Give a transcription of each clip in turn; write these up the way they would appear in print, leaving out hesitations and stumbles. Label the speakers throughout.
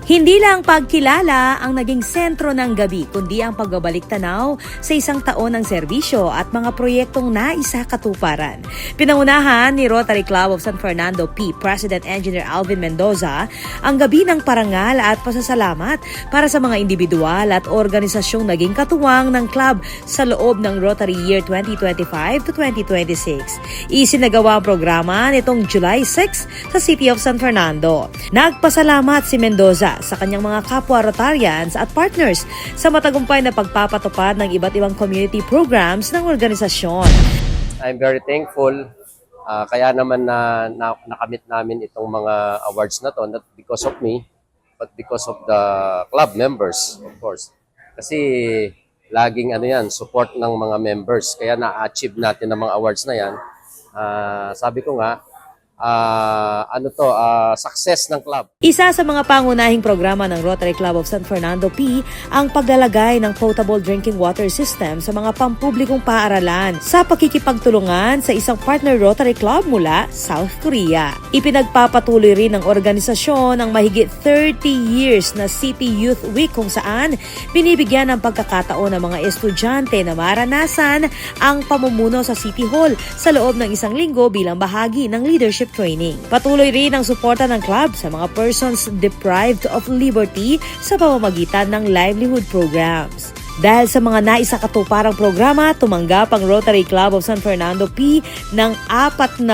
Speaker 1: Hindi lang pagkilala ang naging sentro ng gabi, kundi ang pagbabalik tanaw sa isang taon ng serbisyo at mga proyektong naisakatuparan. Pinangunahan ni Rotary Club of San Fernando P. President Engineer Alvin Mendoza ang gabi ng parangal at pasasalamat para sa mga individual at organisasyong naging katuwang ng club sa loob ng Rotary Year 2025 to 2026. Isinagawa ang programa nitong July 6 sa City of San Fernando. Nagpasalamat si Mendoza sa kanyang mga kapwa Rotarians at partners sa matagumpay na pagpapatupad ng iba't ibang community programs ng organisasyon.
Speaker 2: I'm very thankful. Kaya naman nakamit namin itong mga awards na to, not because of me, but because of the club members, of course. Kasi laging support ng mga members. Kaya na-achieve natin ang mga awards na yan. Sabi ko nga, success ng club.
Speaker 1: Isa sa mga pangunahing programa ng Rotary Club of San Fernando P ang paglalagay ng potable drinking water system sa mga pampublikong paaralan sa pakikipagtulungan sa isang partner Rotary Club mula South Korea. Ipinagpapatuloy rin ng organisasyon ang mahigit 30 years na City Youth Week kung saan binibigyan ng pagkakataon ng mga estudyante na maranasan ang pamumuno sa City Hall sa loob ng isang linggo bilang bahagi ng leadership training. Patuloy rin ang suporta ng club sa mga persons deprived of liberty sa pamamagitan ng livelihood programs. Dahil sa mga naisakatuparang programa, tumanggap ang Rotary Club of San Fernando P ng 40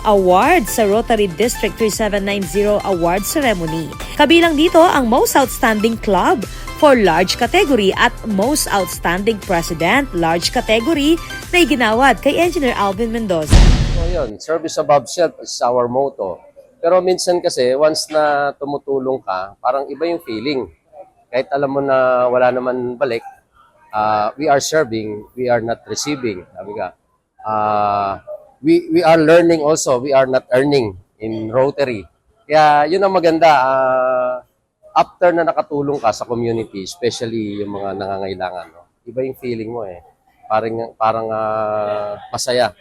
Speaker 1: awards sa Rotary District 3790 Award Ceremony. Kabilang dito ang Most Outstanding Club for Large Category at Most Outstanding President Large Category na iginawad kay Engineer Alvin Mendoza.
Speaker 2: So yun, service above self is our motto. Pero minsan kasi, once na tumutulong ka, parang iba yung feeling. Kahit alam mo na wala naman balik, we are serving, we are not receiving. Sabi ka, we are learning also, we are not earning in Rotary. Kaya yun ang maganda, after na nakatulong ka sa community, especially yung mga nangangailangan, no? Iba yung feeling mo eh. Parang masaya.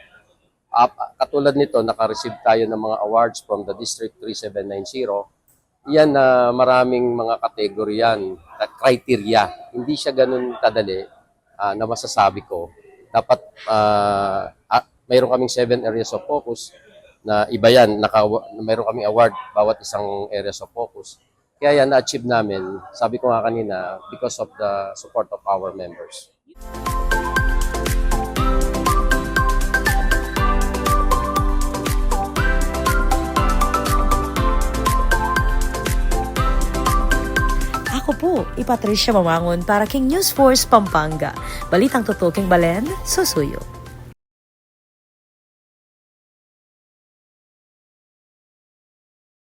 Speaker 2: Katulad nito, naka-receive tayo ng mga awards from the District 3790. Yan na maraming mga kategory yan, criteria. Hindi siya ganun kadali na masasabi ko. Dapat mayroon kaming 7 areas of focus na iba yan. Mayroon kaming award bawat isang areas of focus. Kaya yan na-achieve namin, sabi ko nga kanina, because of the support of our members.
Speaker 1: Ako po, Patricia Mamangon para King News Force Pampanga. Balitang tutuking Balen, Susuyo.